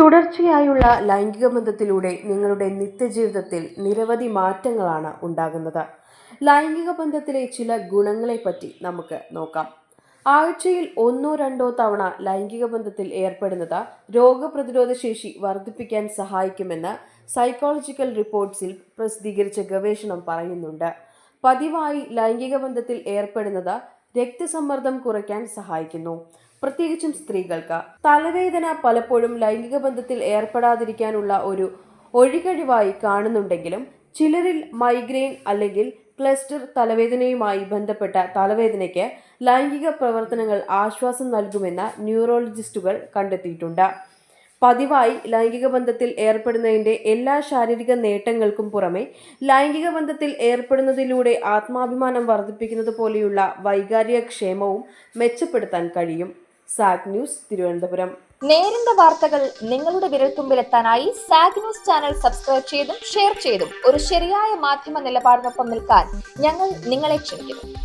തുടർച്ചയായുള്ള ലൈംഗിക ബന്ധത്തിലൂടെ നിങ്ങളുടെ നിത്യജീവിതത്തിൽ നിരവധി മാറ്റങ്ങളാണ് ഉണ്ടാകുന്നത്. ലൈംഗിക ബന്ധത്തിലെ ചില ഗുണങ്ങളെപ്പറ്റി നമുക്ക് നോക്കാം. ആഴ്ചയിൽ 1-2 തവണ ലൈംഗിക ബന്ധത്തിൽ ഏർപ്പെടുന്നത് രോഗപ്രതിരോധ ശേഷി വർദ്ധിപ്പിക്കാൻ സഹായിക്കുമെന്ന് സൈക്കോളജിക്കൽ റിപ്പോർട്ട്സിൽ പ്രസിദ്ധീകരിച്ച ഗവേഷണം പറയുന്നുണ്ട്. പതിവായി ലൈംഗിക ബന്ധത്തിൽ ഏർപ്പെടുന്നത് രക്തസമ്മർദ്ദം കുറയ്ക്കാൻ സഹായിക്കുന്നു, പ്രത്യേകിച്ചും സ്ത്രീകൾക്ക്. തലവേദന പലപ്പോഴും ലൈംഗിക ബന്ധത്തിൽ ഏർപ്പെടാതിരിക്കാനുള്ള ഒരു ഒഴികഴിവായി കാണുന്നുണ്ടെങ്കിലും ചിലരിൽ മൈഗ്രെയിൻ അല്ലെങ്കിൽ ക്ലസ്റ്റർ തലവേദനയുമായി ബന്ധപ്പെട്ട തലവേദനയ്ക്ക് ലൈംഗിക പ്രവർത്തനങ്ങൾ ആശ്വാസം നൽകുമെന്ന് ന്യൂറോളജിസ്റ്റുകൾ കണ്ടെത്തിയിട്ടുണ്ട്. പതിവായി ലൈംഗിക ബന്ധത്തിൽ ഏർപ്പെടുന്നതിൻ്റെ എല്ലാ ശാരീരിക നേട്ടങ്ങൾക്കും പുറമെ ലൈംഗിക ബന്ധത്തിൽ ഏർപ്പെടുന്നതിലൂടെ ആത്മാഭിമാനം വർദ്ധിപ്പിക്കുന്നത് പോലെയുള്ള വൈകാരിക ക്ഷേമവും മെച്ചപ്പെടുത്താൻ കഴിയും. Zag news, Thiruvananthapuram. നേരിന്റെ വാർത്തകൾ നിങ്ങളുടെ വിരൽത്തുമ്പിലെത്താനായി സാഗ് ന്യൂസ് ചാനൽ സബ്സ്ക്രൈബ് ചെയ്തും ഷെയർ ചെയ്തും ഒരു ശരിയായ മാധ്യമ നിലപാടിനൊപ്പം നിൽക്കാൻ ഞങ്ങൾ നിങ്ങളെ ക്ഷണിക്കുന്നു.